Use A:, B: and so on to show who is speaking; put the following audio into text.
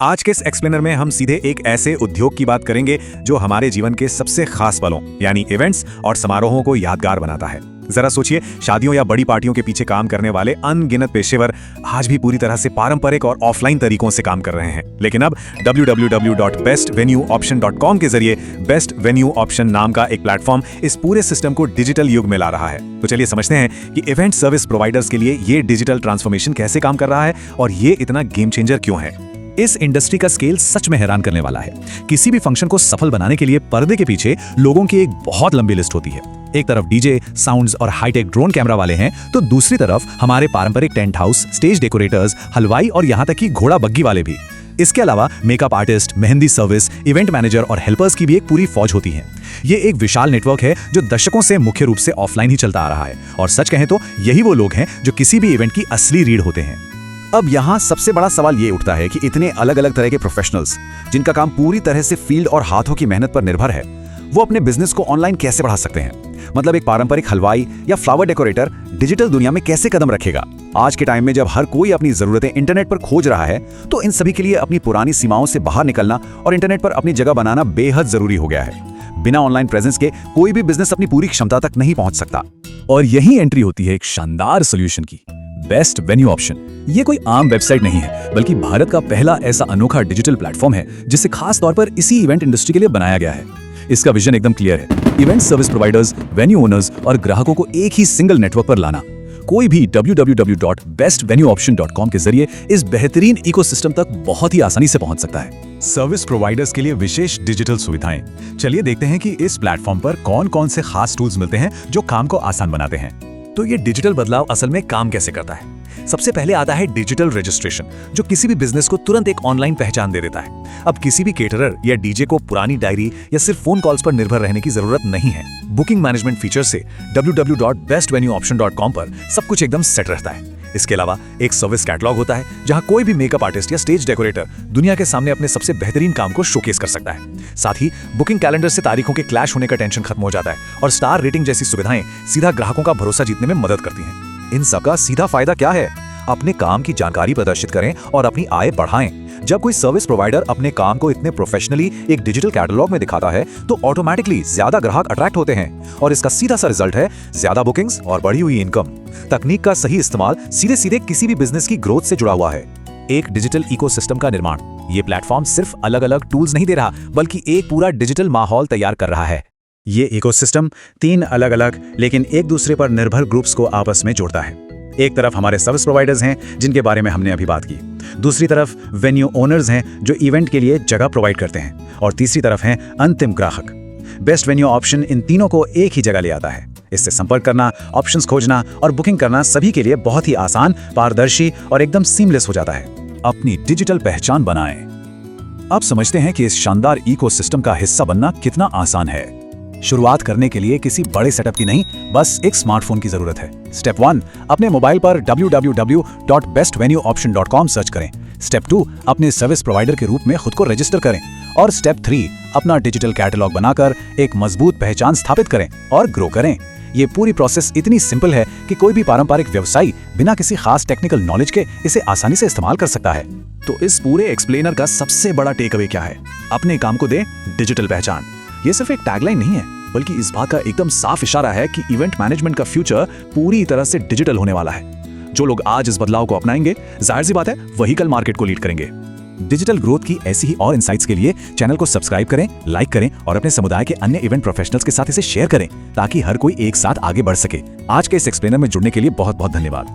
A: आज के इस एक्सप्लेनर में हम सीधे एक ऐसे उद्योग की बात करेंगे जो हमारे जीवन के सबसे खास पलों यानी इवेंट्स और समारोहों को यादगार बनाता है। जरा सोचिए, शादियों या बड़ी पार्टियों के पीछे काम करने वाले अनगिनत पेशेवर आज भी पूरी तरह से पारंपरिक और ऑफलाइन तरीकों से काम कर रहे हैं, लेकिन अब www.bestvenueoption.com के जरिए बेस्ट वेन्यू ऑप्शन नाम का एक प्लेटफॉर्म इस पूरे सिस्टम को डिजिटल युग में ला रहा है। तो चलिए समझते हैं कि इवेंट सर्विस प्रोवाइडर्स के लिए ये डिजिटल ट्रांसफॉर्मेशन कैसे काम कर रहा है और ये इतना गेम चेंजर क्यों है।
B: इस इंडस्ट्री का स्केल सच में हैरान करने वाला है। किसी भी फंक्शन को सफल बनाने के लिए पर्दे के पीछे लोगों की एक बहुत लंबी लिस्ट होती है। एक तरफ डीजे, साउंड्स और हाईटेक ड्रोन कैमरा वाले हैं, तो दूसरी तरफ हमारे पारंपरिक टेंट हाउस, स्टेज डेकोरेटर्स, हलवाई और यहाँ तक कि घोड़ा बग्गी वाले भी। इसके अलावा makeup artist, mehndi service, event manager और हेल्पर्स की भी एक पूरी फौज होती है। ये एक विशाल नेटवर्क है जो दशकों से मुख्य रूप से ऑफलाइन ही चलता आ रहा है, और सच कहें तो यही वो लोग हैं जो किसी भी इवेंट की असली रीढ़ होते हैं।
C: अब यहाँ सबसे बड़ा सवाल ये उठता है कि इतने अलग अलग तरह के प्रोफेशनल्स जिनका काम पूरी तरह से फील्ड और हाथों की मेहनत पर निर्भर है, वो अपने बिजनेस को ऑनलाइन कैसे बढ़ा सकते हैं। मतलब एक पारंपरिक हलवाई या फ्लावर डेकोरेटर डिजिटल दुनिया में कैसे कदम रखेगा। आज के टाइम में जब हर कोई अपनी जरूरतें इंटरनेट पर खोज रहा है, तो इन सभी के लिए अपनी पुरानी सीमाओं से बाहर निकलना और इंटरनेट पर अपनी जगह बनाना बेहद जरूरी हो गया है। बिना ऑनलाइन प्रेजेंस के कोई भी बिजनेस अपनी पूरी क्षमता तक नहीं पहुंच सकता।
B: और यही एंट्री होती है एक शानदार सोल्यूशन की, बेस्ट वेन्यू ऑप्शन। ये कोई आम वेबसाइट नहीं है, बल्कि भारत का पहला ऐसा अनोखा डिजिटल प्लेटफॉर्म है जिसे खास तौर पर इसी इवेंट इंडस्ट्री के लिए बनाया गया है। इसका विजन एकदम क्लियर है, event service providers, venue owners और ग्राहकों को एक ही सिंगल नेटवर्क पर लाना। कोई भी www.bestvenueoption.com के जरिए इस बेहतरीन इकोसिस्टम तक बहुत ही आसानी से पहुंच सकता है।
A: सर्विस प्रोवाइडर्स के लिए विशेष डिजिटल सुविधाएं। चलिए देखते हैं कि इस प्लेटफॉर्म पर कौन-कौन से खास टूल्स मिलते हैं जो काम को आसान बनाते हैं। तो ये डिजिटल बदलाव असल में काम कैसे करता है। सबसे पहले आता है डिजिटल रजिस्ट्रेशन, जो किसी भी बिजनेस को तुरंत एक ऑनलाइन पहचान दे देता है। अब किसी भी केटरर या डीजे को पुरानी डायरी या सिर्फ फोन कॉल्स पर निर्भर रहने की जरूरत नहीं है। बुकिंग मैनेजमेंट फीचर से www.bestvenueoption.com पर सब कुछ एकदम सेट रहता है। इसके अलावा एक सर्विस कैटलॉग होता है, जहां कोई भी मेकअप आर्टिस्ट या स्टेज डेकोरेटर दुनिया के सामने अपने सबसे बेहतरीन काम को शोकेस कर सकता है। साथ ही बुकिंग कैलेंडर से तारीखों के क्लैश होने का टेंशन खत्म हो जाता है, और स्टार रेटिंग जैसी सुविधाएं सीधा ग्राहकों का भरोसा जीतने में मदद करती हैं। इन सबका सीधा फायदा क्या है? अपने काम की जानकारी प्रदर्शित करें और अपनी आय बढ़ाएं। जब कोई सर्विस प्रोवाइडर अपने काम को इतने प्रोफेशनली एक डिजिटल कैटलॉग में दिखाता है, तो ऑटोमेटिकली ज्यादा ग्राहक अट्रैक्ट होते हैं, और इसका सीधा सा रिजल्ट है ज्यादा बुकिंग्स और बढ़ी हुई इनकम। तकनीक का सही इस्तेमाल सीधे सीधे किसी भी बिजनेस की ग्रोथ से जुड़ा हुआ है। एक डिजिटल इकोसिस्टम का निर्माण। ये प्लेटफॉर्म सिर्फ अलग अलग टूल्स नहीं दे रहा, बल्कि एक पूरा डिजिटल माहौल तैयार कर रहा है।
C: ये इकोसिस्टम 3 अलग अलग लेकिन एक दूसरे पर निर्भर ग्रुप्स को आपस में जोड़ता है। एक तरफ हमारे सर्विस प्रोवाइडर्स हैं, जिनके बारे में हमने अभी बात की। दूसरी तरफ वेन्यू ओनर्स हैं, जो इवेंट के लिए जगह प्रोवाइड करते हैं। और तीसरी तरफ हैं अंतिम ग्राहक। बेस्ट वेन्यू ऑप्शन इन तीनों को एक ही जगह ले आता है। इससे संपर्क करना, ऑप्शंस खोजना और बुकिंग करना सभी के लिए बहुत ही आसान, पारदर्शी और एकदम सीमलेस हो जाता है।
B: अपनी डिजिटल पहचान बनाएं। अब समझते हैं कि इस शानदार इकोसिस्टम का हिस्सा बनना कितना आसान है। शुरुआत करने के लिए किसी बड़े सेटअप की नहीं, बस एक स्मार्टफोन की जरूरत है। स्टेप 1, अपने मोबाइल पर www.bestvenueoption.com सर्च करें। स्टेप 2, अपने सर्विस प्रोवाइडर के रूप में खुद को रजिस्टर करें। और स्टेप 3, अपना डिजिटल कैटलॉग बनाकर एक मजबूत पहचान स्थापित करें और ग्रो करें। ये पूरी प्रोसेस इतनी सिंपल है कि कोई भी पारंपरिक व्यवसायी बिना किसी खास टेक्निकल नॉलेज के इसे आसानी से इस्तेमाल कर सकता है।
A: तो इस पूरे एक्सप्लेनर का सबसे बड़ा टेक अवे क्या है? अपने काम को दे डिजिटल पहचान। ये सिर्फ एक टैगलाइन नहीं है, बल्कि इस बात का एकदम साफ इशारा है कि इवेंट मैनेजमेंट का फ्यूचर पूरी तरह से डिजिटल होने वाला है। जो लोग आज इस बदलाव को अपनाएंगे, जाहिर सी बात है वही कल मार्केट को लीड करेंगे। डिजिटल ग्रोथ की ऐसी ही और इनसाइट्स के लिए चैनल को सब्सक्राइब करें, लाइक करें और अपने समुदाय के अन्य इवेंट प्रोफेशनल्स के साथ इसे शेयर करें, ताकि हर कोई एक साथ आगे बढ़ सके। आज के इस एक्सप्लेनर में जुड़ने के लिए बहुत बहुत धन्यवाद।